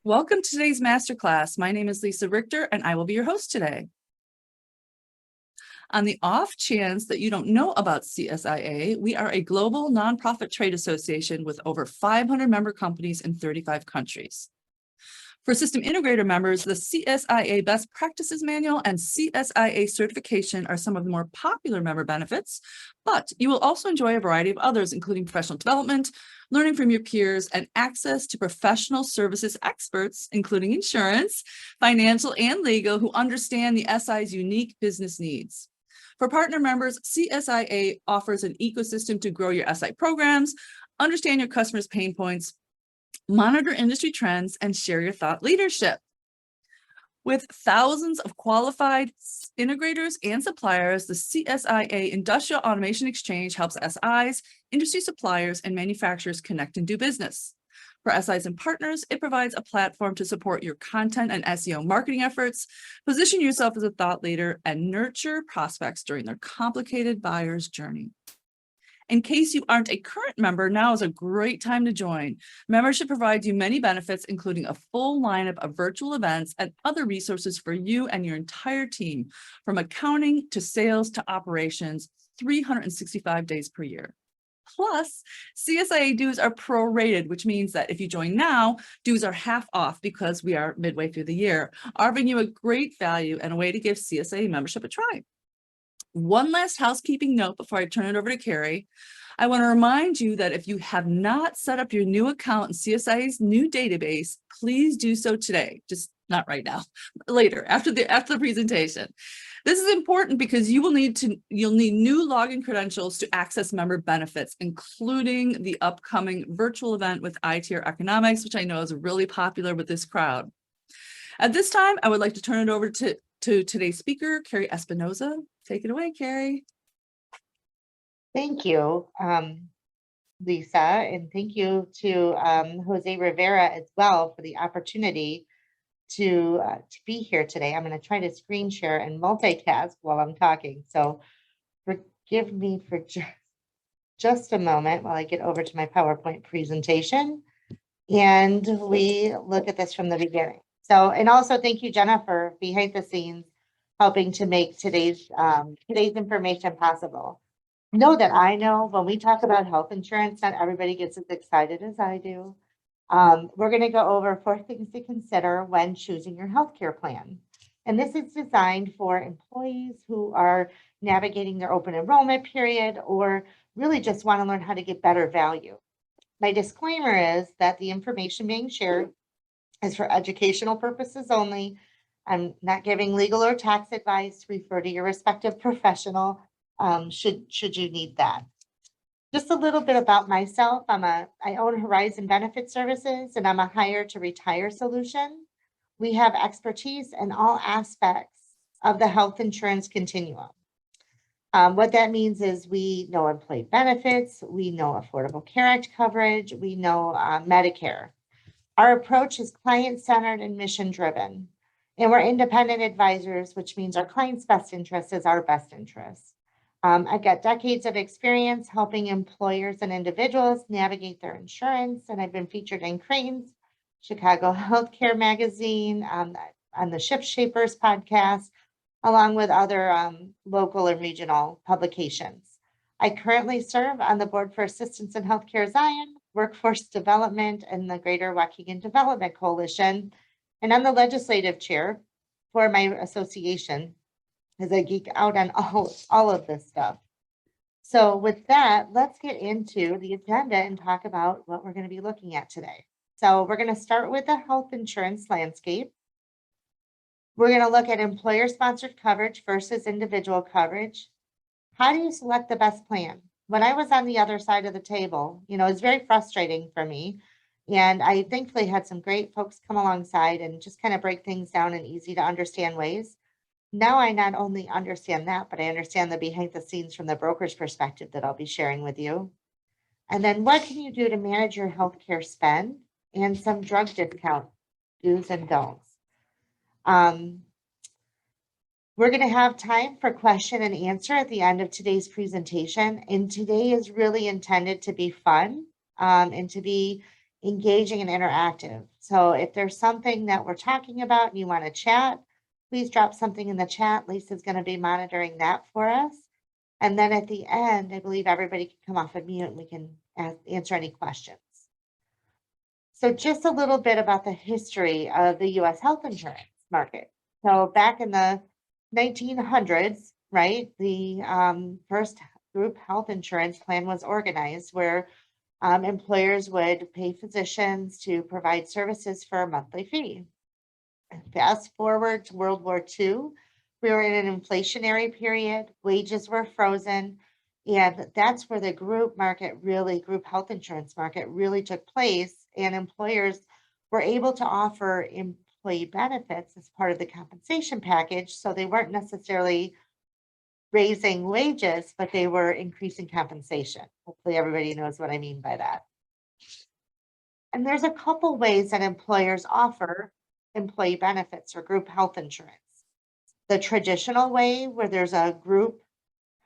Welcome to today's masterclass. My name is Lisa Richter, and I will be your host today. On the off chance that you don't know about CSIA, we are a global nonprofit trade association with over 500 member companies in 35 countries. For system integrator members, the CSIA Best Practices Manual and CSIA certification are some of the more popular member benefits, but you will also enjoy a variety of others, including professional development, learning from your peers, and access to professional services experts, including insurance, financial, and legal, who understand the SI's unique business needs. For partner members, CSIA offers an ecosystem to grow your SI programs, understand your customers' pain points, monitor industry trends, and share your thought leadership. With thousands of qualified integrators and suppliers, the CSIA Industrial Automation Exchange helps SIs, industry suppliers, and manufacturers connect and do business. For SIs and partners, it provides a platform to support your content and SEO marketing efforts, position yourself as a thought leader, and nurture prospects during their complicated buyer's journey. In case you aren't a current member, now is a great time to join. Membership provides you many benefits, including a full lineup of virtual events and other resources for you and your entire team, from accounting to sales to operations, 365 days per year. Plus, CSIA dues are prorated, which means that if you join now, dues are half off because we are midway through the year, offering you a great value and a way to give CSIA membership a try. One last housekeeping note before I turn it over to Carrie. I want to remind you that if you have not set up your new account in CSIA's new database, please do so today. Just not right now, later, after the presentation. This is important because you'll need new login credentials to access member benefits, including the upcoming virtual event with ITR Economics, which I know is really popular with this crowd. At this time, I would like to turn it over to today's speaker, Carrie Espinoza. Take it away, Carrie. Thank you, Lisa, and thank you to Jose Rivera as well for the opportunity to be here today. I'm going to try to screen share and multitask while I'm talking, so forgive me for just a moment while I get over to my PowerPoint presentation and we look at this from the beginning. So, and also thank you, Jennifer, behind the scenes, helping to make today's information possible. Know that I know when we talk about health insurance, not everybody gets as excited as I do. We're going to go over 4 things to consider when choosing your healthcare plan. And this is designed for employees who are navigating their open enrollment period or really just want to learn how to get better value. My disclaimer is that the information being shared is for educational purposes only. I'm not giving legal or tax advice. Refer to your respective professional should you need that. Just a little bit about myself. I own Horizon Benefit Services, and I'm a hire to retire solution. We have expertise in all aspects of the health insurance continuum. What that means is we know employee benefits, we know Affordable Care Act coverage, we know Medicare. Our approach is client-centered and mission-driven, and we're independent advisors, which means our client's best interest is our best interest. I've got decades of experience helping employers and individuals navigate their insurance, and I've been featured in Crane's, Chicago Healthcare Magazine, on the Shift Shapers podcast, along with other local and regional publications. I currently serve on the board for Assistance in Healthcare Zion, Workforce Development, and the Greater Waukegan Development Coalition, and I'm the legislative chair for my association, as I geek out on all of this stuff. So with that, let's get into the agenda and talk about what we're going to be looking at today. So we're going to start with the health insurance landscape. We're going to look at employer-sponsored coverage versus individual coverage. How do you select the best plan? When I was on the other side of the table, it's very frustrating for me. And I thankfully had some great folks come alongside and just kind of break things down in easy to understand ways. Now I not only understand that, but I understand the behind the scenes from the broker's perspective that I'll be sharing with you. And then what can you do to manage your healthcare spend and some drug discount do's and don'ts. We're going to have time for question and answer at the end of today's presentation. And today is really intended to be fun and to be engaging and interactive. So if there's something that we're talking about and you want to chat, please drop something in the chat. Lisa's going to be monitoring that for us. And then at the end, I believe everybody can come off of mute and we can answer any questions. So just a little bit about the history of the US health insurance market. So back in the 1900s, right, the first group health insurance plan was organized where employers would pay physicians to provide services for a monthly fee. Fast forward to World War II, we were in an inflationary period, wages were frozen, and that's where the group health insurance market really took place, and employers were able to offer employee benefits as part of the compensation package. So they weren't necessarily raising wages, but they were increasing compensation. Hopefully everybody knows what I mean by that. And there's a couple ways that employers offer employee benefits or group health insurance. The traditional way, where there's a group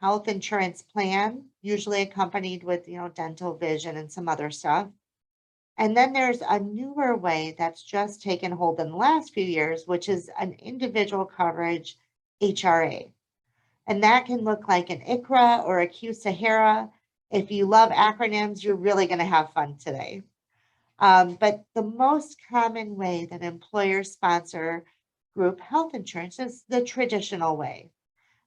health insurance plan, usually accompanied with, dental, vision, and some other stuff. And then there's a newer way that's just taken hold in the last few years, which is an individual coverage HRA. And that can look like an ICRA or a Q-Sahara. If you love acronyms, you're really going to have fun today. But the most common way that employers sponsor group health insurance is the traditional way.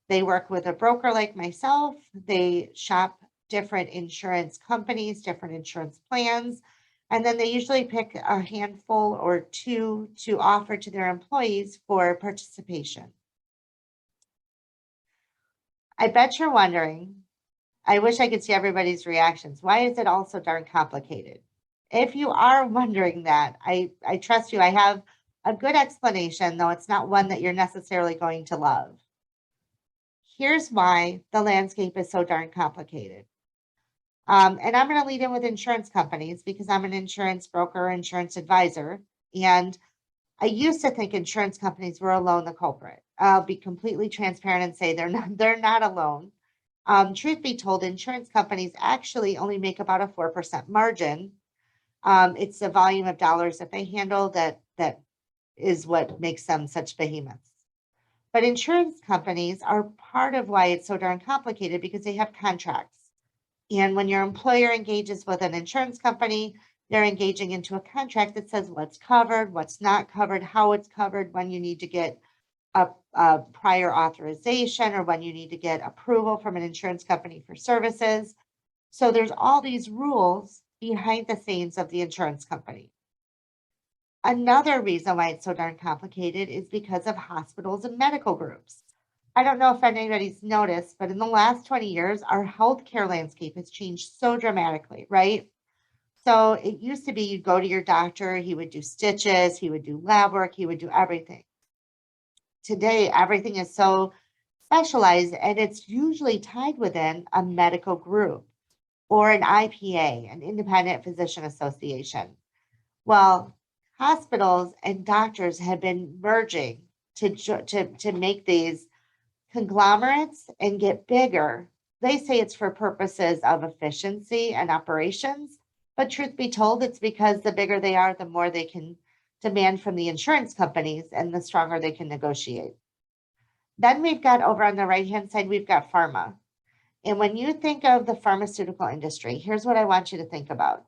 They work with a broker like myself. They shop different insurance companies, different insurance plans, and then they usually pick a handful or two to offer to their employees for participation. I bet you're wondering, I wish I could see everybody's reactions. Why is it all so darn complicated? If you are wondering that, I trust you. I have a good explanation, though it's not one that you're necessarily going to love. Here's why the landscape is so darn complicated. And I'm going to lead in with insurance companies because I'm an insurance broker, insurance advisor. And I used to think insurance companies were alone the culprit. I'll be completely transparent and say they're not alone. Truth be told, insurance companies actually only make about a 4% margin. It's the volume of dollars that they handle that is what makes them such behemoths. But insurance companies are part of why it's so darn complicated because they have contracts. And when your employer engages with an insurance company, they're engaging into a contract that says what's covered, what's not covered, how it's covered, when you need to get a prior authorization or when you need to get approval from an insurance company for services. So there's all these rules behind the scenes of the insurance company. Another reason why it's so darn complicated is because of hospitals and medical groups. I don't know if anybody's noticed, but in the last 20 years, our healthcare landscape has changed so dramatically, right? So it used to be you'd go to your doctor, he would do stitches, he would do lab work, he would do everything. Today, everything is so specialized and it's usually tied within a medical group or an IPA, an independent physician association. Well, hospitals and doctors have been merging to make these conglomerates and get bigger. They say it's for purposes of efficiency and operations, but truth be told, it's because the bigger they are, the more they can demand from the insurance companies and the stronger they can negotiate. Then we've got over on the right-hand side, we've got pharma. And when you think of the pharmaceutical industry, here's what I want you to think about.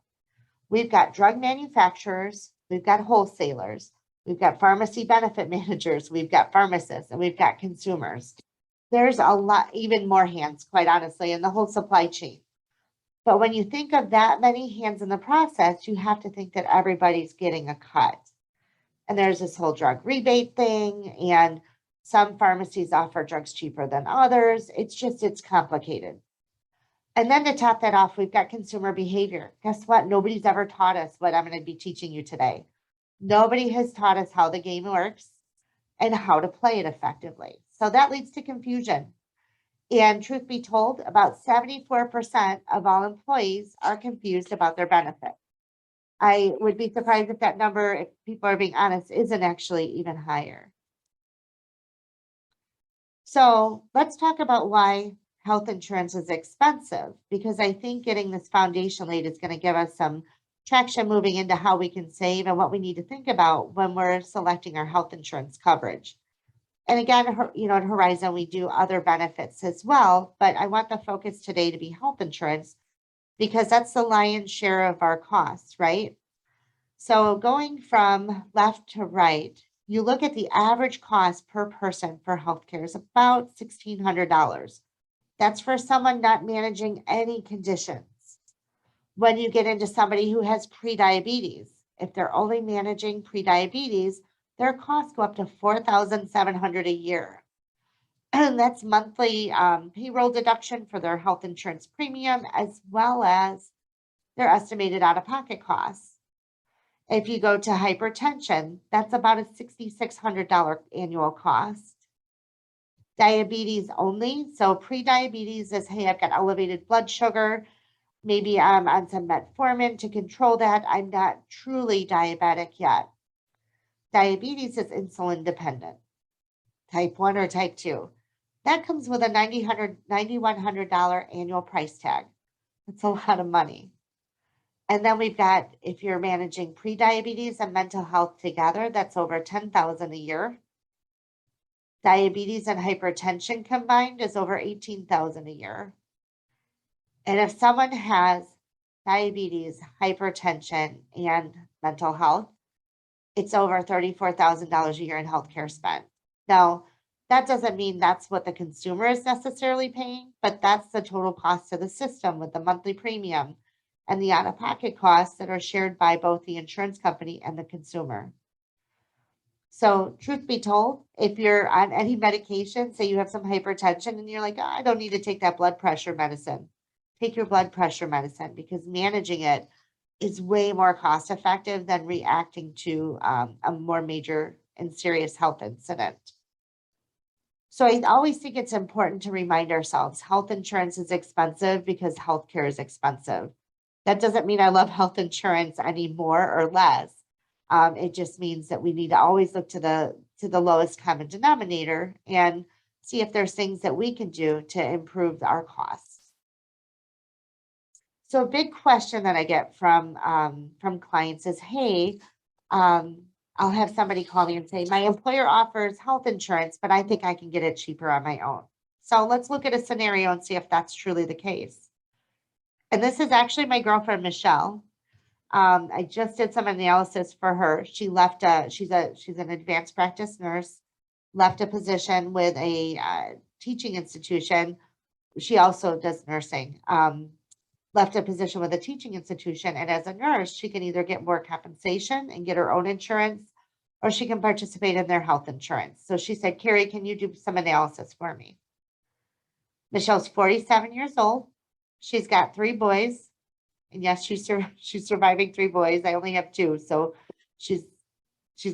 We've got drug manufacturers, we've got wholesalers, we've got pharmacy benefit managers, we've got pharmacists, and we've got consumers. There's a lot, even more hands, quite honestly, in the whole supply chain. But when you think of that many hands in the process, you have to think that everybody's getting a cut. And there's this whole drug rebate thing, and some pharmacies offer drugs cheaper than others. It's complicated. And then to top that off, we've got consumer behavior. Guess what? Nobody's ever taught us what I'm going to be teaching you today. Nobody has taught us how the game works and how to play it effectively. So that leads to confusion. And truth be told, about 74% of all employees are confused about their benefit. I would be surprised if that number, if people are being honest, isn't actually even higher. So let's talk about why health insurance is expensive, because I think getting this foundation laid is going to give us some traction moving into how we can save and what we need to think about when we're selecting our health insurance coverage. And again, at Horizon, we do other benefits as well, but I want the focus today to be health insurance because that's the lion's share of our costs, right? So going from left to right, you look at the average cost per person for healthcare is about $1,600. That's for someone not managing any conditions. When you get into somebody who has prediabetes, if they're only managing prediabetes, their costs go up to $4,700 a year. And that's monthly payroll deduction for their health insurance premium, as well as their estimated out-of-pocket costs. If you go to hypertension, that's about a $6,600 annual cost. Diabetes only, so pre-diabetes is, hey, I've got elevated blood sugar, maybe I'm on some metformin to control that. I'm not truly diabetic yet. Diabetes is insulin dependent, type 1 or type 2. That comes with a $9,100 annual price tag. That's a lot of money. And then we've got, if you're managing prediabetes and mental health together, that's over $10,000 a year. Diabetes and hypertension combined is over $18,000 a year. And if someone has diabetes, hypertension, and mental health, it's over $34,000 a year in healthcare spent. Now, that doesn't mean that's what the consumer is necessarily paying, but that's the total cost of the system with the monthly premium and the out-of-pocket costs that are shared by both the insurance company and the consumer. So truth be told, if you're on any medication, say you have some hypertension and you're like, oh, I don't need to take that blood pressure medicine. Take your blood pressure medicine because managing it is way more cost effective than reacting to a more major and serious health incident. So I always think it's important to remind ourselves health insurance is expensive because healthcare is expensive. That doesn't mean I love health insurance any more or less. It just means that we need to always look to the lowest common denominator and see if there's things that we can do to improve our costs. So a big question that I get from clients is, hey, I'll have somebody call me and say, my employer offers health insurance, but I think I can get it cheaper on my own. So let's look at a scenario and see if that's truly the case. And this is actually my girlfriend, Michelle. I just did some analysis for her. She left she's an advanced practice nurse, left a position with a teaching institution. She also does nursing. Left a position with a teaching institution. And as a nurse, she can either get more compensation and get her own insurance, or she can participate in their health insurance. So she said, Carrie, can you do some analysis for me? Michelle's 47 years old. She's got 3 boys. And yes, she's surviving 3 boys. I only have 2. So she's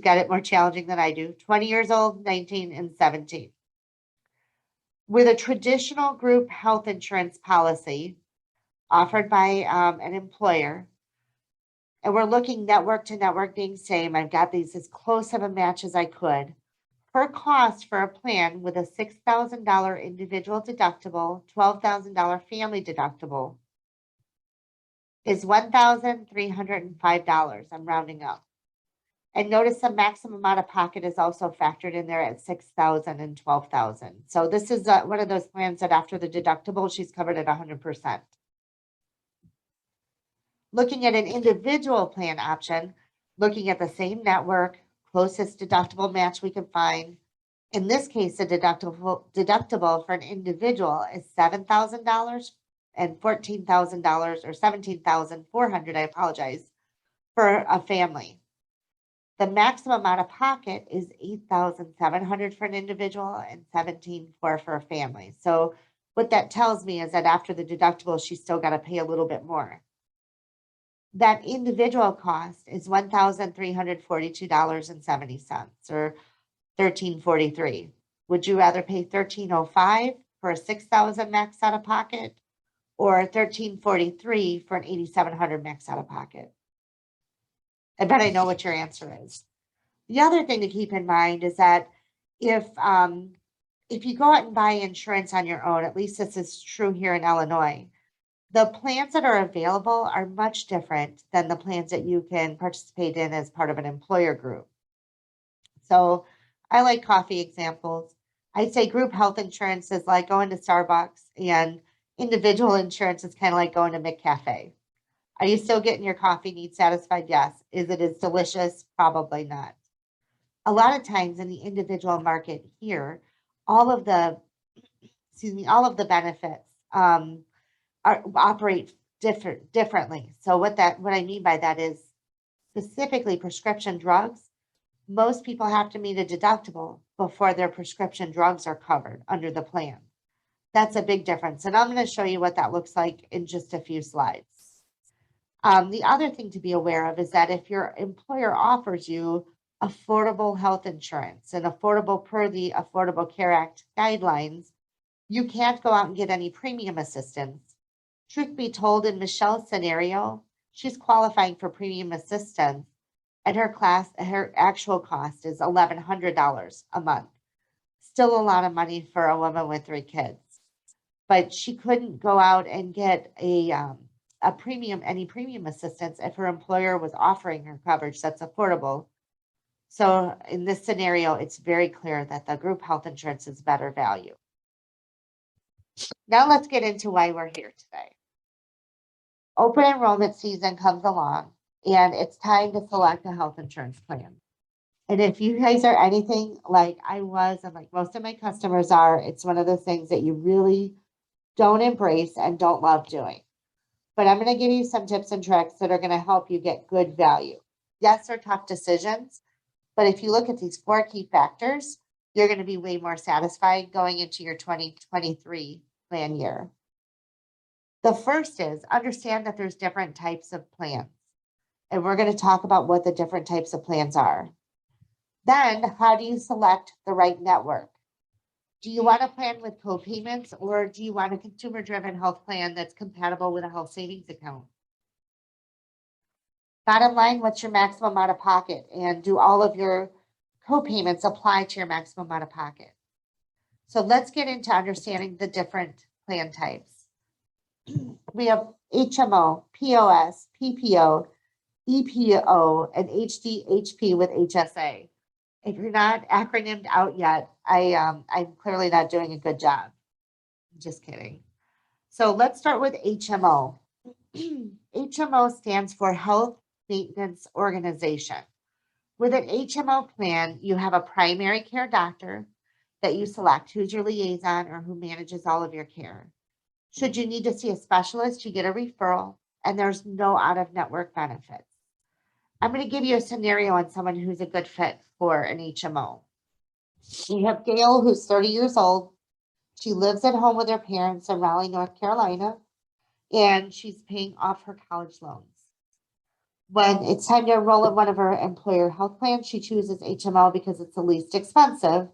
got it more challenging than I do. 20 years old, 19, and 17. With a traditional group health insurance policy, offered by an employer. And we're looking network to network being same. I've got these as close of a match as I could. Her cost for a plan with a $6,000 individual deductible, $12,000 family deductible is $1,305. I'm rounding up. And notice the maximum out of pocket is also factored in there at $6,000 and $12,000. So this is one of those plans that after the deductible, she's covered at 100%. Looking at an individual plan option, looking at the same network, closest deductible match we can find. In this case, the deductible for an individual is $7,000 and $14,000 or $17,400, I apologize, for a family. The maximum out of pocket is $8,700 for an individual and $17,400 for a family. So what that tells me is that after the deductible, she's still got to pay a little bit more. That individual cost is $1,342.70 or $1,343. Would you rather pay $1,305 for a $6,000 max out of pocket or $1,343 for an $8,700 max out of pocket? I bet I know what your answer is. The other thing to keep in mind is that if you go out and buy insurance on your own, at least this is true here in Illinois, The plans that are available are much different than the plans that you can participate in as part of an employer group. So I like coffee examples. I'd say group health insurance is like going to Starbucks, and individual insurance is kind of like going to McCafe. Are you still getting your coffee needs satisfied? Yes. Is it as delicious? Probably not. A lot of times in the individual market here, all of the, all of the benefits operate differently. So what I mean by that is specifically prescription drugs. Most people have to meet a deductible before their prescription drugs are covered under the plan. That's a big difference. And I'm going to show you what that looks like in just a few slides. The other thing to be aware of is that if your employer offers you affordable health insurance and affordable per the Affordable Care Act guidelines, you can't go out and get any premium assistance. Truth be told, in Michelle's scenario, she's qualifying for premium assistance, and her actual cost is $1,100 a month. Still a lot of money for a woman with 3 kids, but she couldn't go out and get any premium assistance if her employer was offering her coverage that's affordable. So in this scenario, it's very clear that the group health insurance is better value. Now let's get into why we're here today. Open enrollment season comes along, and it's time to select a health insurance plan. And if you guys are anything like I was, and like most of my customers are, it's one of those things that you really don't embrace and don't love doing. But I'm going to give you some tips and tricks that are going to help you get good value. Yes, they're tough decisions, but if you look at these 4 key factors, you're going to be way more satisfied going into your 2023 plan year. The first is understand that there's different types of plans. And we're going to talk about what the different types of plans are. Then, how do you select the right network? Do you want a plan with co-payments, or do you want a consumer-driven health plan that's compatible with a health savings account? Bottom line, what's your maximum out of pocket? And do all of your co-payments apply to your maximum out of pocket? So let's get into understanding the different plan types. We have HMO, POS, PPO, EPO, and HDHP with HSA. If you're not acronymed out yet, I'm clearly not doing a good job. Just kidding. So let's start with HMO. HMO stands for Health Maintenance Organization. With an HMO plan, you have a primary care doctor that you select who's your liaison or who manages all of your care. Should you need to see a specialist, you get a referral, and there's no out-of-network benefits. I'm going to give you a scenario on someone who's a good fit for an HMO. We have Gail, who's 30 years old. She lives at home with her parents in Raleigh, North Carolina, and she's paying off her college loans. When it's time to enroll in one of her employer health plans, she chooses HMO because it's the least expensive.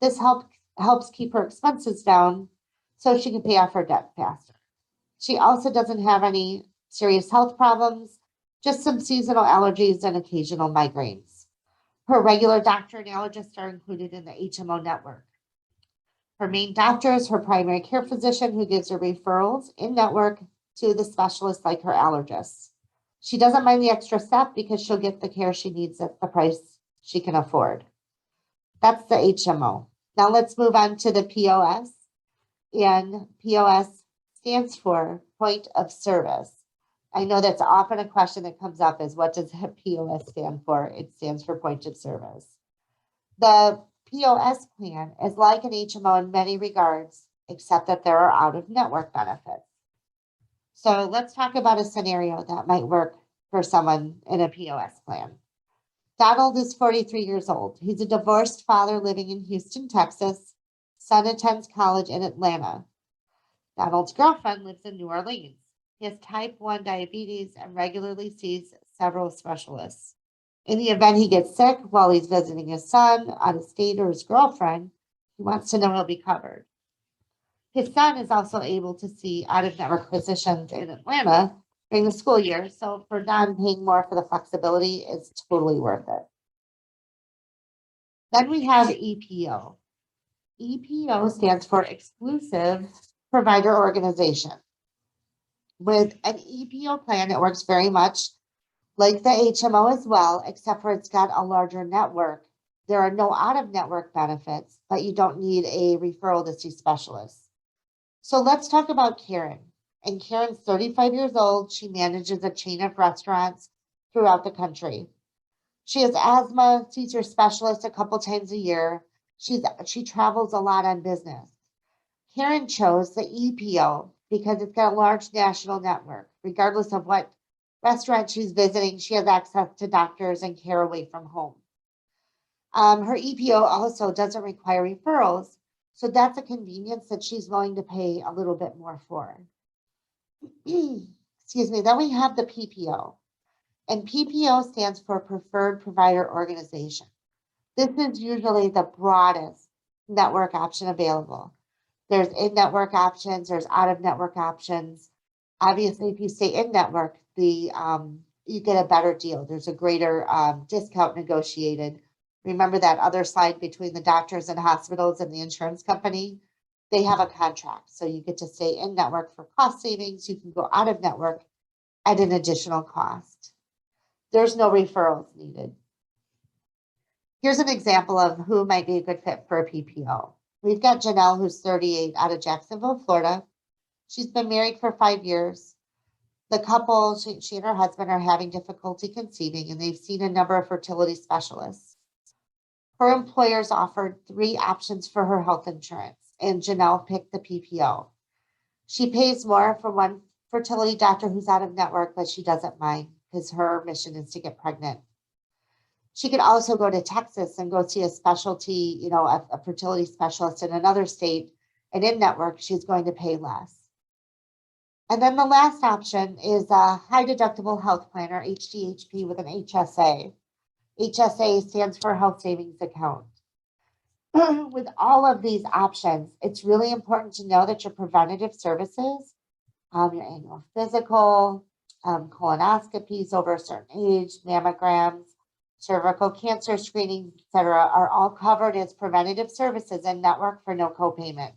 This helps keep her expenses down so she can pay off her debt faster. She also doesn't have any serious health problems, just some seasonal allergies and occasional migraines. Her regular doctor and allergists are included in the HMO network. Her main doctor is her primary care physician who gives her referrals in network to the specialist like her allergists. She doesn't mind the extra step because she'll get the care she needs at the price she can afford. That's the HMO. Now let's move on to the POS. And POS stands for point of service. I know that's often a question that comes up is what does POS stand for? It stands for point of service. The POS plan is like an HMO in many regards, except that there are out-of-network benefits. So let's talk about a scenario that might work for someone in a POS plan. Donald is 43 years old. He's a divorced father living in Houston, Texas. Son attends college in Atlanta. Donald's girlfriend lives in New Orleans. He has type 1 diabetes and regularly sees several specialists. In the event he gets sick while he's visiting his son, out of state, or his girlfriend, he wants to know he'll be covered. His son is also able to see out-of-network physicians in Atlanta during the school year, so for Don, paying more for the flexibility is totally worth it. Then we have EPO. EPO stands for Exclusive Provider Organization. With an EPO plan, it works very much like the HMO as well, except for it's got a larger network. There are no out-of-network benefits, but you don't need a referral to see specialists. So let's talk about Karen. And Karen's 35 years old. She manages a chain of restaurants throughout the country. She has asthma, sees her specialist a couple times a year. She travels a lot on business. Karen chose the EPO because it's got a large national network. Regardless of what restaurant she's visiting, she has access to doctors and care away from home. Her EPO also doesn't require referrals, so that's a convenience that she's willing to pay a little bit more for. Excuse me. Then we have the PPO, and PPO stands for Preferred Provider Organization. This is usually the broadest network option available. There's in-network options, there's out-of-network options. Obviously, if you stay in-network, you get a better deal. There's a greater discount negotiated. Remember that other slide between the doctors and hospitals and the insurance company? They have a contract, so you get to stay in-network for cost savings. You can go out-of-network at an additional cost. There's no referrals needed. Here's an example of who might be a good fit for a PPO. We've got Janelle, who's 38, out of Jacksonville, Florida. She's been married for 5 years. The couple, she and her husband, are having difficulty conceiving, and they've seen a number of fertility specialists. Her employers offered 3 options for her health insurance, and Janelle picked the PPO. She pays more for one fertility doctor who's out of network, but she doesn't mind because her mission is to get pregnant. She could also go to Texas and go see a specialty, a fertility specialist in another state, and in network, she's going to pay less. And then the last option is a high deductible health plan, or HDHP, with an HSA. HSA stands for Health Savings Account. With all of these options, it's really important to know that your preventative services, your annual physical, colonoscopies over a certain age, mammograms, cervical cancer screening, etc., are all covered as preventative services in network for no copayment.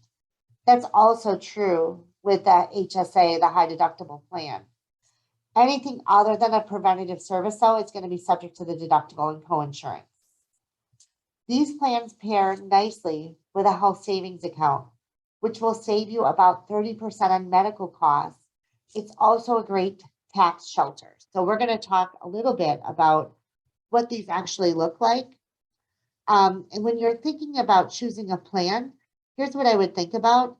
That's also true with the HSA, the high deductible plan. Anything other than a preventative service, though, is going to be subject to the deductible and coinsurance. These plans pair nicely with a health savings account, which will save you about 30% on medical costs. It's also a great tax shelter. So we're going to talk a little bit about what these actually look like. And when you're thinking about choosing a plan, here's what I would think about.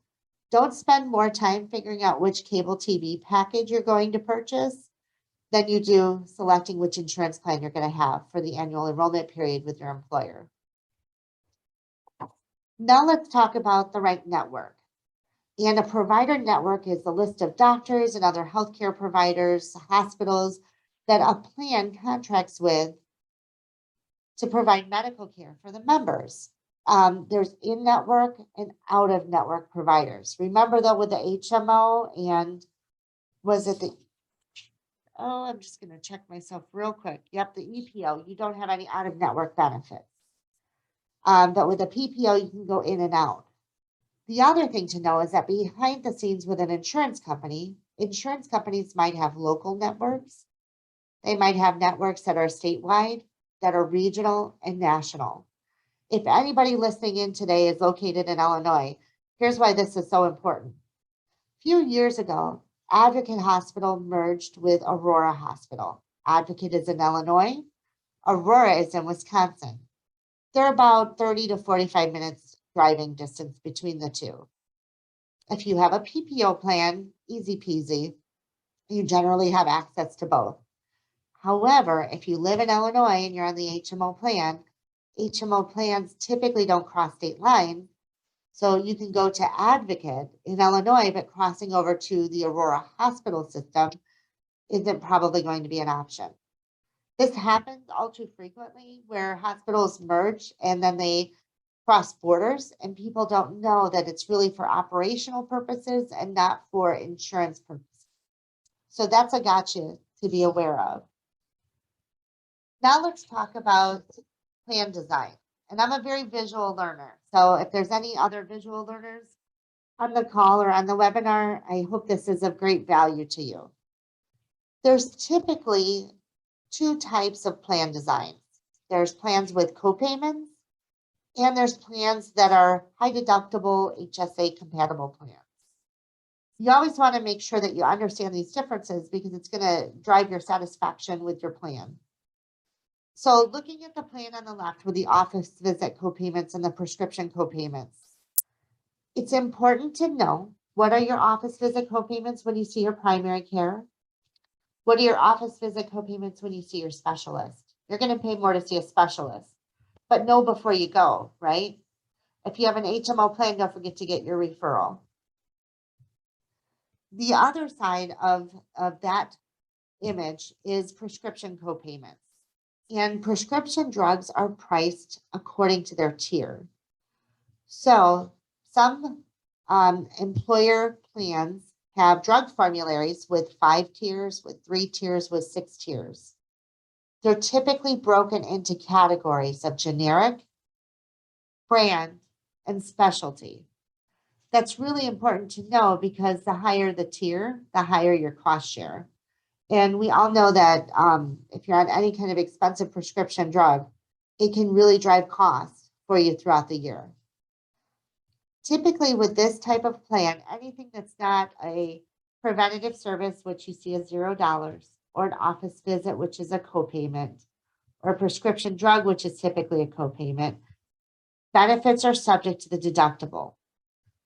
Don't spend more time figuring out which cable TV package you're going to purchase than you do selecting which insurance plan you're going to have for the annual enrollment period with your employer. Now let's talk about the right network. And a provider network is the list of doctors and other healthcare providers, hospitals that a plan contracts with to provide medical care for the members. There's in-network and out-of-network providers. Remember though, with the HMO and I'm just going to check myself real quick. Yep, the EPO, you don't have any out-of-network benefits. But with a PPO, you can go in and out. The other thing to know is that behind the scenes with an insurance company, insurance companies might have local networks. They might have networks that are statewide, that are regional and national. If anybody listening in today is located in Illinois, here's why this is so important. A few years ago, Advocate Hospital merged with Aurora Hospital. Advocate is in Illinois, Aurora is in Wisconsin. They're about 30 to 45 minutes driving distance between the two. If you have a PPO plan, easy peasy, you generally have access to both. However, if you live in Illinois and you're on the HMO plan, HMO plans typically don't cross state lines. So you can go to Advocate in Illinois, but crossing over to the Aurora Hospital system isn't probably going to be an option. This happens all too frequently where hospitals merge and then they cross borders, and people don't know that it's really for operational purposes and not for insurance purposes. So that's a gotcha to be aware of. Now let's talk about plan design. And I'm a very visual learner. So if there's any other visual learners, on the call or on the webinar, I hope this is of great value to you. There's typically two types of plan designs. There's plans with copayments, and there's plans that are high deductible HSA compatible plans. You always want to make sure that you understand these differences because it's going to drive your satisfaction with your plan. So looking at the plan on the left with the office visit copayments and the prescription copayments, it's important to know what are your office visit copayments when you see your primary care? What are your office visit copayments when you see your specialist? You're going to pay more to see a specialist, but know before you go, right? If you have an HMO plan, don't forget to get your referral. The other side of that image is prescription copayments. And prescription drugs are priced according to their tier. So some employer plans have drug formularies with 5 tiers, with 3 tiers, with 6 tiers. They're typically broken into categories of generic, brand, and specialty. That's really important to know because the higher the tier, the higher your cost share. And we all know that if you're on any kind of expensive prescription drug, it can really drive costs for you throughout the year. Typically with this type of plan, anything that's not a preventative service, which you see as $0, or an office visit, which is a copayment, or a prescription drug, which is typically a copayment, benefits are subject to the deductible.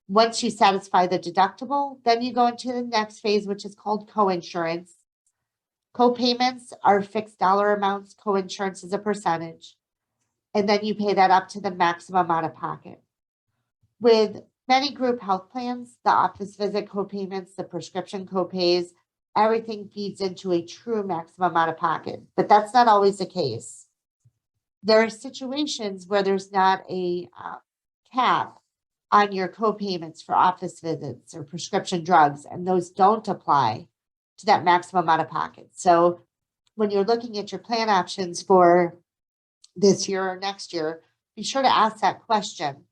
Once you satisfy the deductible, then you go into the next phase, which is called coinsurance. Copayments are fixed dollar amounts, coinsurance is a percentage, and then you pay that up to the maximum out of pocket. With many group health plans, the office visit copayments, the prescription copays, everything feeds into a true maximum out of pocket, but that's not always the case. There are situations where there's not a cap on your copayments for office visits or prescription drugs, and those don't apply to that maximum out of pocket. So when you're looking at your plan options for this year or next year, be sure to ask that question.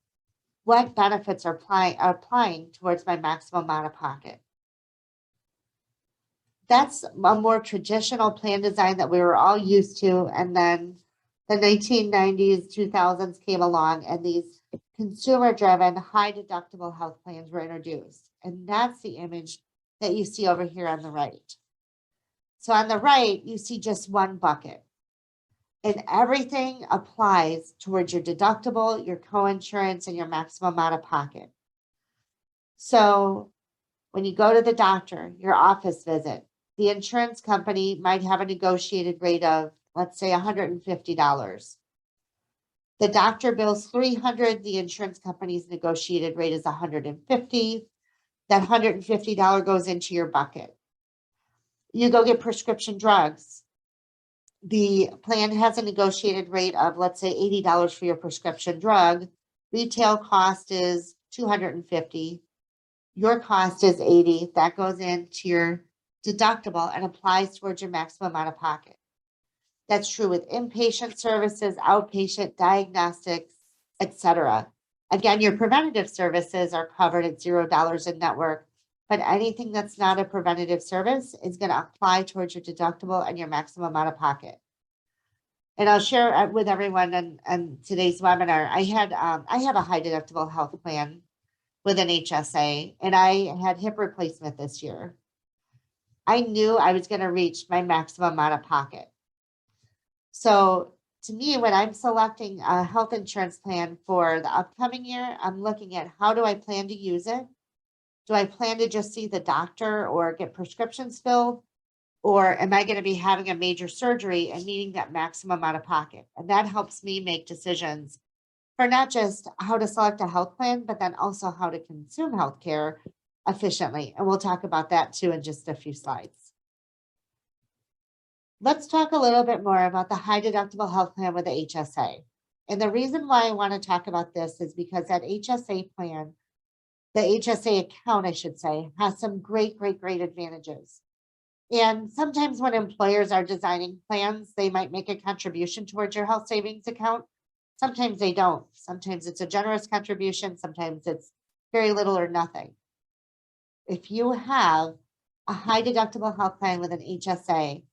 What benefits are applying towards my maximum out of pocket? That's a more traditional plan design that we were all used to. And then the 1990s, 2000s came along and these consumer-driven, high-deductible health plans were introduced. And that's the image that you see over here on the right. So on the right, you see just one bucket. And everything applies towards your deductible, your coinsurance, and your maximum out of pocket. So when you go to the doctor, your office visit, the insurance company might have a negotiated rate of, let's say, $150. The doctor bills $300, the insurance company's negotiated rate is $150. That $150 goes into your bucket. You go get prescription drugs. The plan has a negotiated rate of, let's say, $80 for your prescription drug. Retail cost is $250. Your cost is $80. That goes into your deductible and applies towards your maximum out of pocket. That's true with inpatient services, outpatient diagnostics, etc. Again, your preventative services are covered at $0 in network, but anything that's not a preventative service is going to apply towards your deductible and your maximum out of pocket. And I'll share with everyone on today's webinar, I have a high deductible health plan with an HSA, and I had hip replacement this year. I knew I was going to reach my maximum out of pocket. So to me, when I'm selecting a health insurance plan for the upcoming year, I'm looking at how do I plan to use it? Do I plan to just see the doctor or get prescriptions filled? Or am I going to be having a major surgery and needing that maximum out of pocket? And that helps me make decisions for not just how to select a health plan, but then also how to consume healthcare efficiently. And we'll talk about that too in just a few slides. Let's talk a little bit more about the high deductible health plan with the HSA. And the reason why I want to talk about this is because that HSA plan, the HSA account, I should say, has some great advantages. And sometimes when employers are designing plans, they might make a contribution towards your health savings account. Sometimes they don't. Sometimes it's a generous contribution. Sometimes it's very little or nothing. If you have a high deductible health plan with an HSA,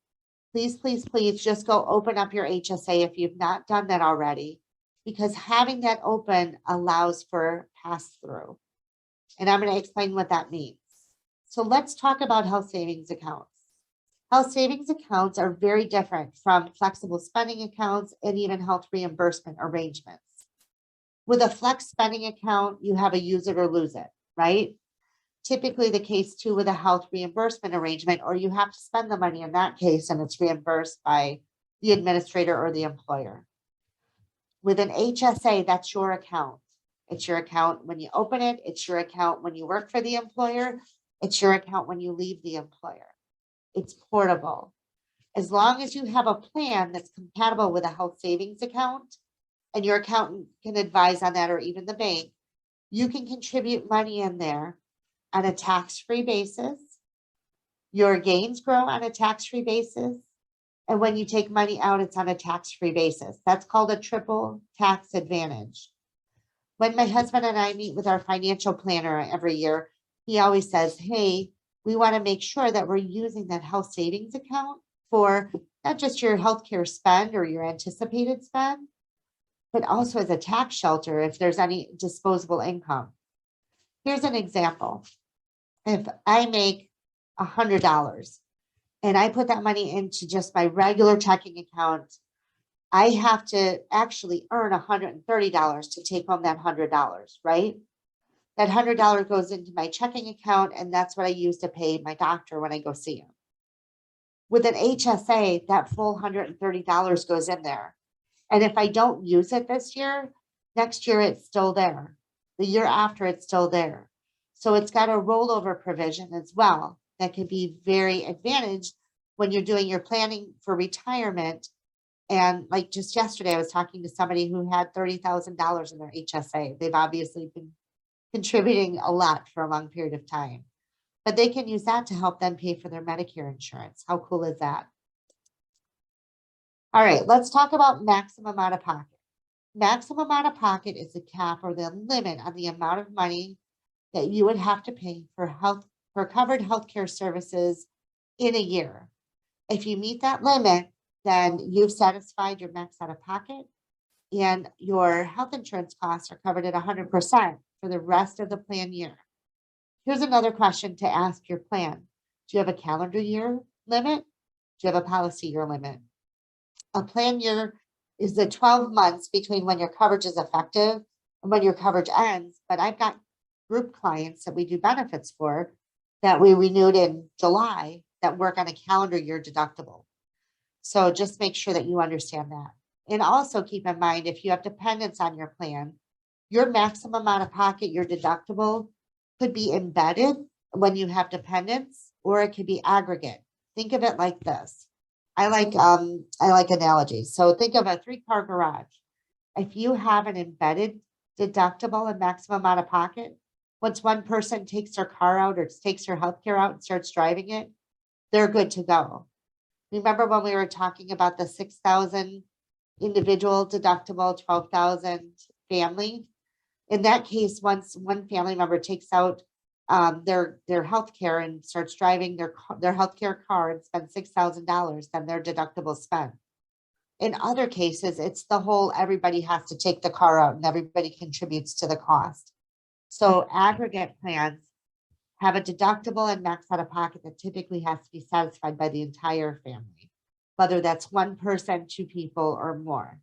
please, please, please just go open up your HSA if you've not done that already, because having that open allows for pass-through. And I'm going to explain what that means. So let's talk about health savings accounts. Health savings accounts are very different from flexible spending accounts and even health reimbursement arrangements. With a flex spending account, you have a use it or lose it, right? Typically the case too with a health reimbursement arrangement, or you have to spend the money in that case and it's reimbursed by the administrator or the employer. With an HSA, that's your account. It's your account when you open it. It's your account when you work for the employer. It's your account when you leave the employer. It's portable. As long as you have a plan that's compatible with a health savings account and your accountant can advise on that, or even the bank, you can contribute money in there on a tax-free basis. Your gains grow on a tax-free basis. And when you take money out, it's on a tax-free basis. That's called a triple tax advantage. When my husband and I meet with our financial planner every year, he always says, hey, we want to make sure that we're using that health savings account for not just your healthcare spend or your anticipated spend, but also as a tax shelter if there's any disposable income. Here's an example. If I make $100 and I put that money into just my regular checking account, I have to actually earn $130 to take home that $100, right? That $100 goes into my checking account, and that's what I use to pay my doctor when I go see him. With an HSA, that full $130 goes in there. And if I don't use it this year, next year it's still there. The year after, it's still there. So it's got a rollover provision as well that can be very advantaged when you're doing your planning for retirement. And like just yesterday, I was talking to somebody who had $30,000 in their HSA. They've obviously been contributing a lot for a long period of time, but they can use that to help them pay for their Medicare insurance. How cool is that? All right, let's talk about maximum out of pocket. Maximum out of pocket is the cap or the limit on the amount of money that you would have to pay for covered healthcare services in a year. If you meet that limit, then you've satisfied your max out of pocket and your health insurance costs are covered at 100% for the rest of the plan year. Here's another question to ask your plan. Do you have a calendar year limit? Do you have a policy year limit? A plan year is the 12 months between when your coverage is effective and when your coverage ends. But I've got group clients that we do benefits for that we renewed in July that work on a calendar year deductible. So just make sure that you understand that. And also keep in mind, if you have dependents on your plan, your maximum out of pocket, your deductible could be embedded when you have dependents, or it could be aggregate. Think of it like this. I like analogies. So think of a 3-car garage. If you have an embedded deductible and maximum out of pocket, once one person takes their car out or takes their healthcare out and starts driving it, they're good to go. Remember when we were talking about the 6,000 individual deductible, 12,000 family? In that case, once one family member takes out their healthcare and starts driving their healthcare car and spends $6,000, then their deductible spent. In other cases, it's the whole everybody has to take the car out and everybody contributes to the cost. So aggregate plans have a deductible and max out of pocket that typically has to be satisfied by the entire family, whether that's one person, 2 people, or more.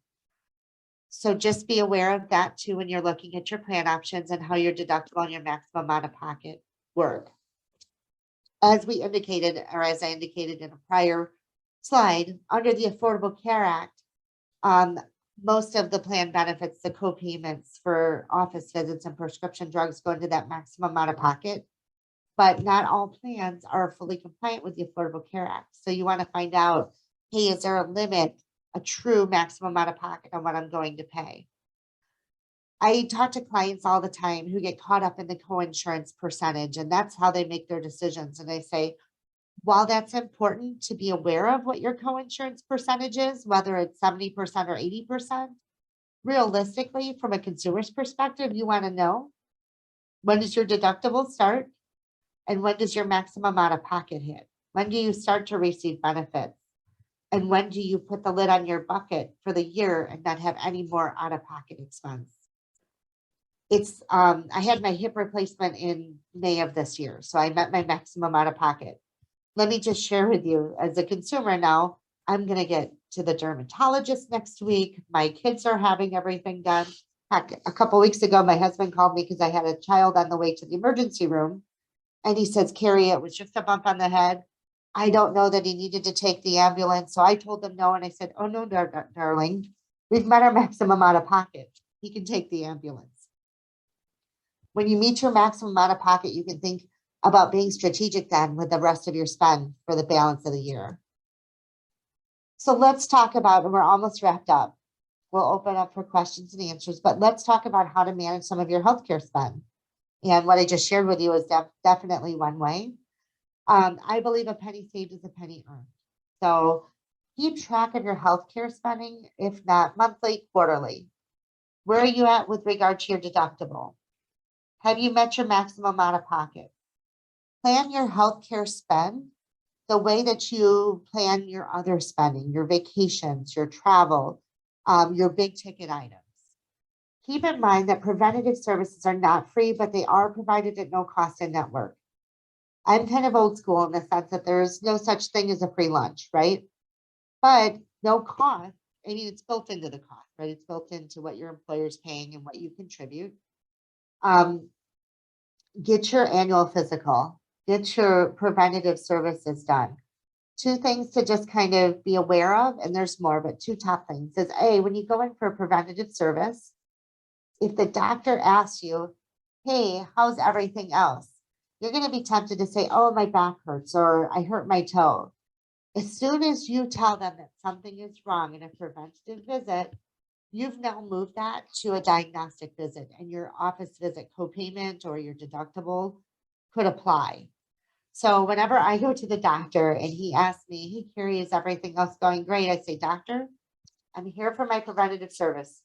So just be aware of that too when you're looking at your plan options and how your deductible and your maximum out of pocket work. As we indicated, or as I indicated in a prior slide, under the Affordable Care Act, most of the plan benefits, the co-payments for office visits and prescription drugs go into that maximum out of pocket, but not all plans are fully compliant with the Affordable Care Act. So you want to find out, hey, is there a limit, a true maximum out of pocket on what I'm going to pay? I talk to clients all the time who get caught up in the co-insurance percentage, and that's how they make their decisions. And I say, while that's important to be aware of what your co-insurance percentage is, whether it's 70% or 80%, realistically, from a consumer's perspective, you want to know When does your deductible start? And when does your maximum out of pocket hit? When do you start to receive benefits? And when do you put the lid on your bucket for the year and not have any more out of pocket expense? I had my hip replacement in May of this year, so I met my maximum out of pocket. Let me just share with you, as a consumer now, I'm gonna get to the dermatologist next week. My kids are having everything done. Heck, a couple weeks ago, my husband called me because I had a child on the way to the emergency room. And he says, Carrie, it was just a bump on the head. I don't know that he needed to take the ambulance. So I told him no. And I said, oh, no, darling, we've met our maximum out of pocket. He can take the ambulance. When you meet your maximum out of pocket, you can think about being strategic then with the rest of your spend for the balance of the year. So let's talk about, and we're almost wrapped up. We'll open up for questions and answers, but let's talk about how to manage some of your healthcare spend. And what I just shared with you is definitely one way. I believe a penny saved is a penny earned. So keep track of your healthcare spending, if not monthly, quarterly. Where are you at with regard to your deductible? Have you met your maximum out of pocket? Plan your healthcare spend the way that you plan your other spending, your vacations, your travel, your big ticket items. Keep in mind that preventative services are not free, but they are provided at no cost in network. I'm kind of old school in the sense that there's no such thing as a free lunch, right? But no cost. I mean, it's built into the cost, right? It's built into what your employer's paying and what you contribute. Get your annual physical, get your preventative services done. Two things to just kind of be aware of, and there's more, but two top things is A, when you go in for a preventative service, if the doctor asks you, hey, how's everything else? You're going to be tempted to say, oh, my back hurts, or I hurt my toe. As soon as you tell them that something is wrong in a preventative visit, you've now moved that to a diagnostic visit, and your office visit copayment or your deductible could apply. So whenever I go to the doctor and he asks me, hey, Carrie, is everything else going great? I say, doctor, I'm here for my preventative service.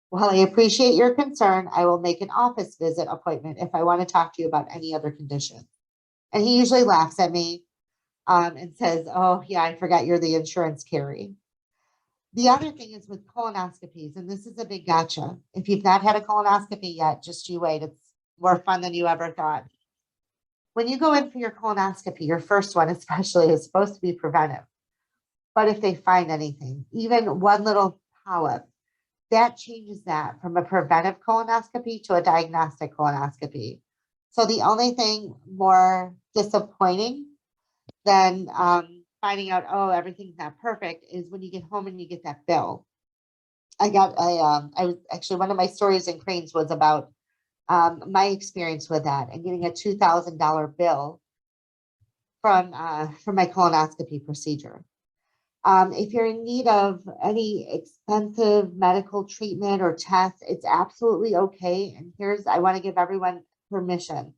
While I appreciate your concern, I will make an office visit appointment if I want to talk to you about any other condition. And he usually laughs at me and says, oh, yeah, I forgot you're the insurance Carrie. The other thing is with colonoscopies, and this is a big gotcha. If you've not had a colonoscopy yet, just you wait. It's more fun than you ever thought. When you go in for your colonoscopy, your first one especially is supposed to be preventive. But if they find anything, even one little polyp, that changes that from a preventive colonoscopy to a diagnostic colonoscopy. So the only thing more disappointing than finding out, oh, everything's not perfect is when you get home and you get that bill. I was actually, one of my stories in Cranes was about my experience with that and getting a $2,000 bill from my colonoscopy procedure. If you're in need of any expensive medical treatment or tests, it's absolutely okay. And I want to give everyone permission.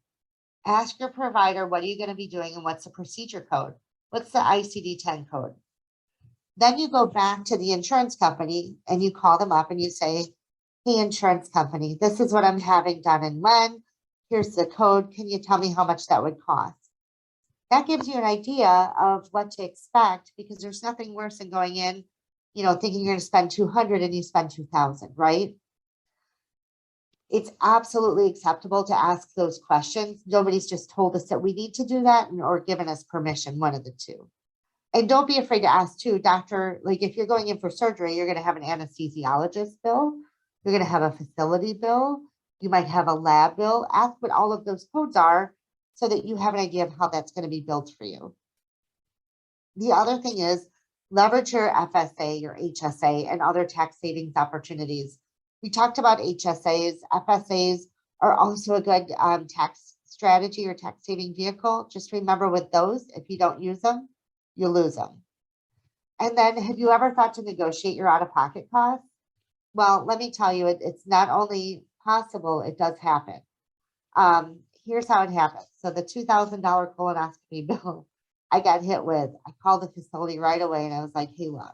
Ask your provider, what are you going to be doing and what's the procedure code? What's the ICD-10 code? Then you go back to the insurance company and you call them up and you say, hey, insurance company, this is what I'm having done and when. Here's the code. Can you tell me how much that would cost? That gives you an idea of what to expect, because there's nothing worse than going in, thinking you're going to spend 200 and you spend 2,000, right? It's absolutely acceptable to ask those questions. Nobody's just told us that we need to do that or given us permission, one of the two. And don't be afraid to ask too, doctor, like if you're going in for surgery, you're going to have an anesthesiologist bill. You're going to have a facility bill. You might have a lab bill. Ask what all of those codes are so that you have an idea of how that's going to be built for you. The other thing is leverage your FSA, your HSA, and other tax savings opportunities. We talked about HSAs. FSAs are also a good tax strategy or tax saving vehicle. Just remember with those, if you don't use them, you lose them. And then have you ever thought to negotiate your out-of-pocket costs? Well, let me tell you, it's not only possible, it does happen. Here's how it happens. So the $2,000 colonoscopy bill I got hit with, I called the facility right away and I was like, hey, look,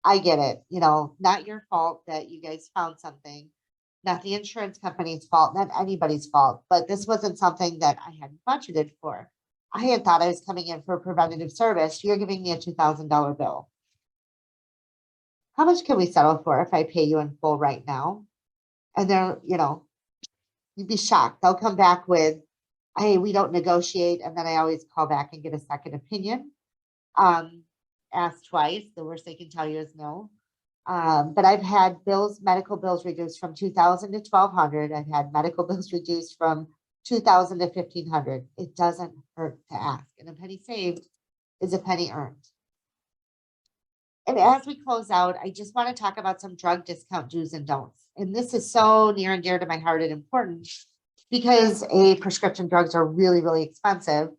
I get it. Not your fault that you guys found something. not the insurance company's fault, not anybody's fault, but this wasn't something that I had budgeted for. I had thought I was coming in for preventative service. You're giving me a $2,000 bill. How much can we settle for if I pay you in full right now? And they're, you'd be shocked. They'll come back with, hey, we don't negotiate. And then I always call back and get a second opinion. Ask twice. The worst they can tell you is no. But I've had medical bills reduced from $2,000 to $1,200. I've had medical bills reduced from $2,000 to $1,500. It doesn't hurt to ask. And a penny saved is a penny earned. And as we close out, I just want to talk about some drug discount do's and don'ts. And this is so near and dear to my heart and important because prescription drugs are really, really expensive.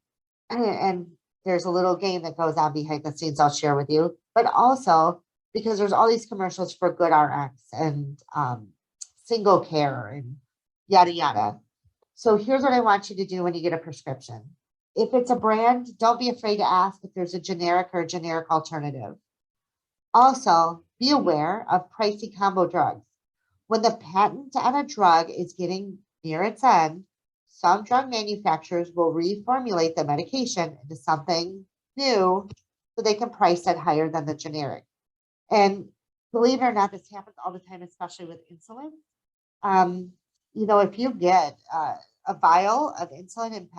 And there's a little game that goes on behind the scenes I'll share with you, but also because there's all these commercials for GoodRx and Single Care and yada, yada. So here's what I want you to do when you get a prescription. If it's a brand, don't be afraid to ask if there's a generic or a generic alternative. Also, be aware of pricey combo drugs. When the patent on a drug is getting near its end, some drug manufacturers will reformulate the medication into something new so they can price it higher than the generic. And believe it or not, this happens all the time, especially with insulin. If you get a vial of insulin and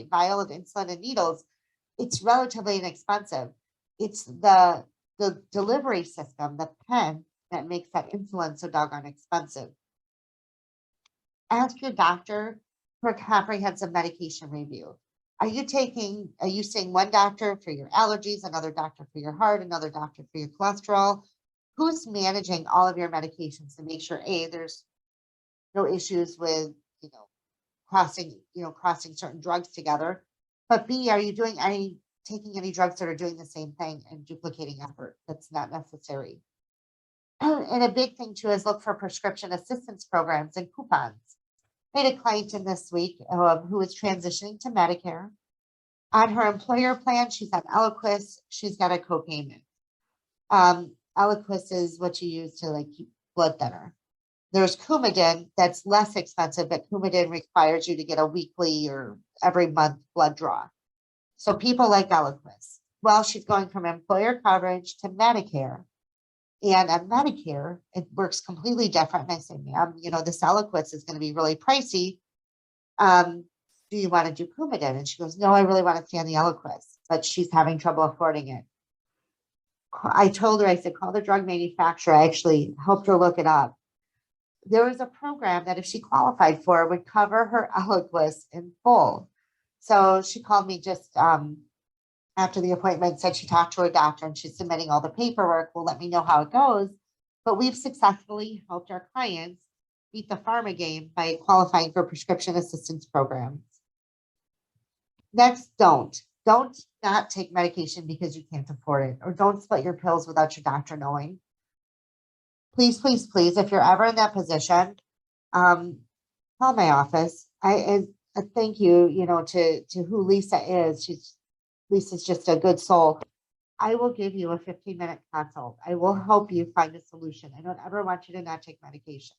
vial of insulin and needles, it's relatively inexpensive. It's the delivery system, the pen, that makes that insulin so doggone expensive. Ask your doctor for a comprehensive medication review. Are you seeing one doctor for your allergies, another doctor for your heart, another doctor for your cholesterol? Who's managing all of your medications to make sure there's no issues with crossing certain drugs together, but B, are you taking any drugs that are doing the same thing and duplicating effort that's not necessary? And a big thing too is look for prescription assistance programs and coupons. I had a client in this week who is transitioning to Medicare. On her employer plan, she's on Eliquis. She's got a copayment. Eliquis is what you use to keep blood thinner. There's Coumadin that's less expensive, but Coumadin requires you to get a weekly or every month blood draw. So people like Eliquis. Well, she's going from employer coverage to Medicare. And on Medicare, it works completely different. And I say, ma'am, this Eliquis is going to be really pricey. Do you want to do Coumadin? And she goes, no, I really want to stay on the Eliquis, but she's having trouble affording it. I told her, I said, call the drug manufacturer. I actually helped her look it up. There was a program that if she qualified for would cover her Eliquis in full. So she called me just after the appointment, said she talked to her doctor and she's submitting all the paperwork. Well, let me know how it goes. But we've successfully helped our clients beat the pharma game by qualifying for prescription assistance programs. Next, don't not take medication because you can't afford it, or don't split your pills without your doctor knowing. Please, please, please, if you're ever in that position, call my office. I thank you, to who Lisa is. Lisa's just a good soul. I will give you a 15-minute consult. I will help you find a solution. I don't ever want you to not take medication.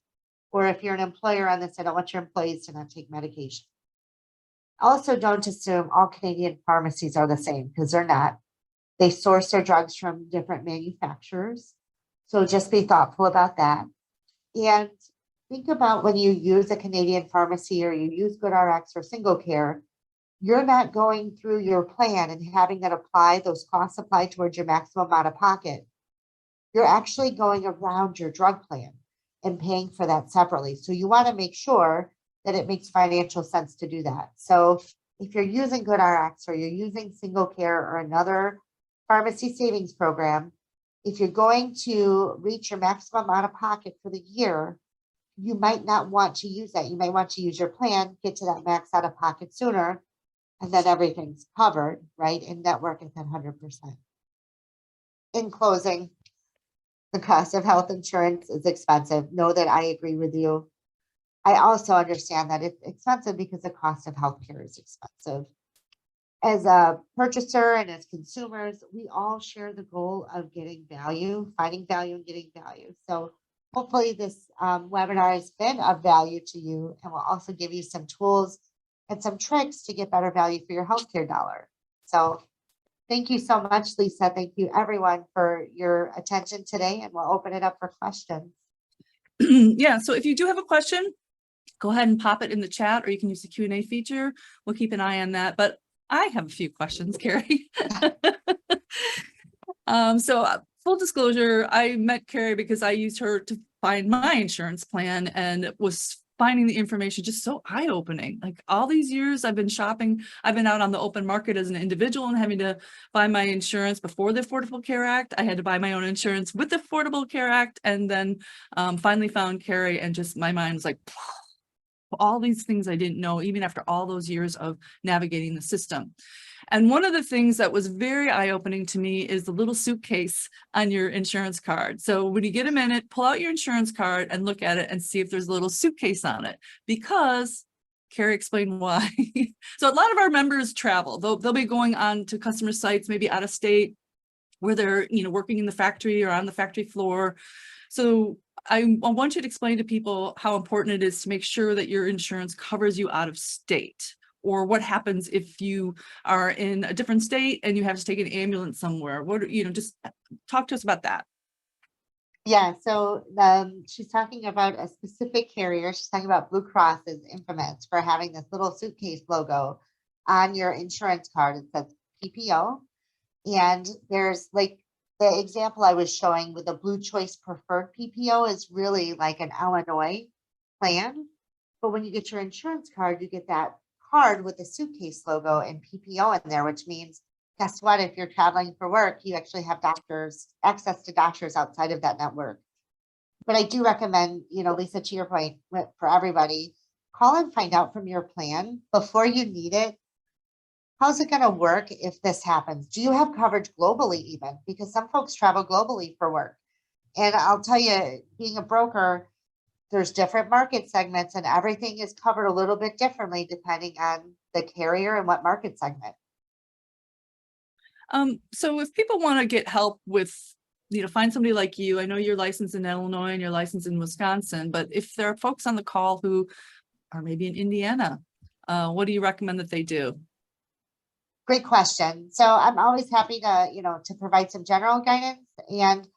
Or if you're an employer on this, I don't want your employees to not take medication. Also, don't assume all Canadian pharmacies are the same, because they're not. They source their drugs from different manufacturers. So just be thoughtful about that. And think about when you use a Canadian pharmacy or you use GoodRx or Single Care, you're not going through your plan and having that those costs apply towards your maximum out of pocket. You're actually going around your drug plan and paying for that separately. So you want to make sure that it makes financial sense to do that. So if you're using GoodRx or you're using Single Care or another pharmacy savings program, if you're going to reach your maximum out of pocket for the year, you might not want to use that. You might want to use your plan, get to that max out of pocket sooner, and then everything's covered, right? And network is at 100%. In closing, the cost of health insurance is expensive. Know that I agree with you. I also understand that it's expensive because the cost of healthcare is expensive. As a purchaser and as consumers, we all share the goal of getting value, finding value and getting value. So hopefully this webinar has been of value to you and will also give you some tools and some tricks to get better value for your healthcare dollar. So thank you so much, Lisa. Thank you everyone for your attention today, and we'll open it up for questions. Yeah, so if you do have a question, go ahead and pop it in the chat, or you can use the Q&A feature. We'll keep an eye on that, but I have a few questions, Carrie. Full disclosure, I met Carrie because I used her to find my insurance plan, and was finding the information just so eye-opening. Like, all these years I've been shopping, I've been out on the open market as an individual and having to buy my insurance before the Affordable Care Act. I had to buy my own insurance with the Affordable Care Act, and then finally found Carrie, and just my mind was like, all these things I didn't know, even after all those years of navigating the system. And one of the things that was very eye-opening to me is the little suitcase on your insurance card. So when you get a minute, pull out your insurance card and look at it and see if there's a little suitcase on it, because Carrie explained why. So a lot of our members travel. They'll be going on to customer sites, maybe out of state, where they're, working in the factory or on the factory floor. So I want you to explain to people how important it is to make sure that your insurance covers you out of state, or what happens if you are in a different state and you have to take an ambulance somewhere. What, just talk to us about that. Yeah, so she's talking about a specific carrier. She's talking about Blue Cross is infamous for having this little suitcase logo on your insurance card. It says PPO. And there's like the example I was showing with the Blue Choice Preferred PPO is really like an Illinois plan. But when you get your insurance card, you get that card with the suitcase logo and PPO in there, which means, guess what? If you're traveling for work, you actually have access to doctors outside of that network. But I do recommend, Lisa, to your point, for everybody, call and find out from your plan before you need it. How's it going to work if this happens? Do you have coverage globally even? Because some folks travel globally for work. And I'll tell you, being a broker, there's different market segments and everything is covered a little bit differently depending on the carrier and what market segment. So if people want to get help with, find somebody like you, I know you're licensed in Illinois and you're licensed in Wisconsin, but if there are folks on the call who are maybe in Indiana, what do you recommend that they do? Great question. So I'm always happy to, to provide some general guidance and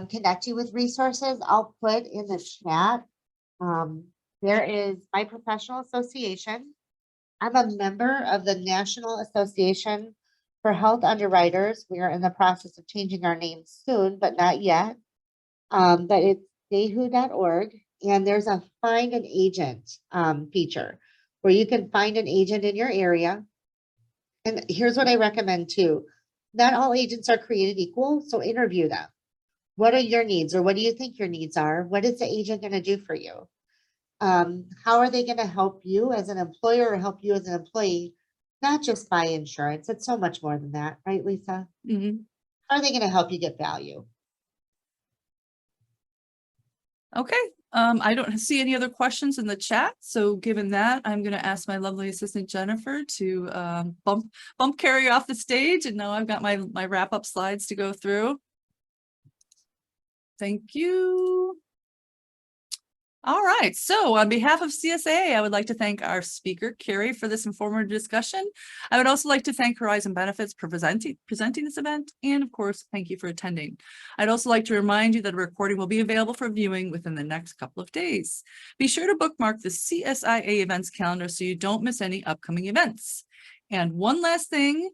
connect you with resources. I'll put in the chat. There is my professional association. I'm a member of the National Association for Health Underwriters. We are in the process of changing our name soon, but not yet. But it's dehu.org, and there's a find an agent feature where you can find an agent in your area. And here's what I recommend too. Not all agents are created equal, so interview them. What are your needs, or what do you think your needs are? What is the agent going to do for you? How are they going to help you as an employer or help you as an employee? Not just buy insurance. It's so much more than that, right, Lisa? Mm-hmm. How are they going to help you get value? Okay. I don't see any other questions in the chat. So given that, I'm going to ask my lovely assistant, Jennifer, to bump Carrie off the stage. And now I've got my wrap-up slides to go through. Thank you. All right. So on behalf of CSIA, I would like to thank our speaker, Carrie, for this informative discussion. I would also like to thank Horizon Benefits for presenting this event. And of course, thank you for attending. I'd also like to remind you that a recording will be available for viewing within the next couple of days. Be sure to bookmark the CSIA events calendar so you don't miss any upcoming events. And one last thing,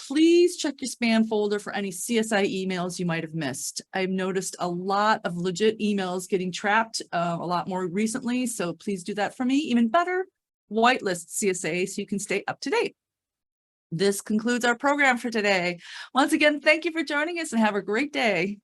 please check your spam folder for any CSI emails you might have missed. I've noticed a lot of legit emails getting trapped a lot more recently, so please do that for me. Even better, whitelist CSA so you can stay up to date. This concludes our program for today. Once again, thank you for joining us and have a great day.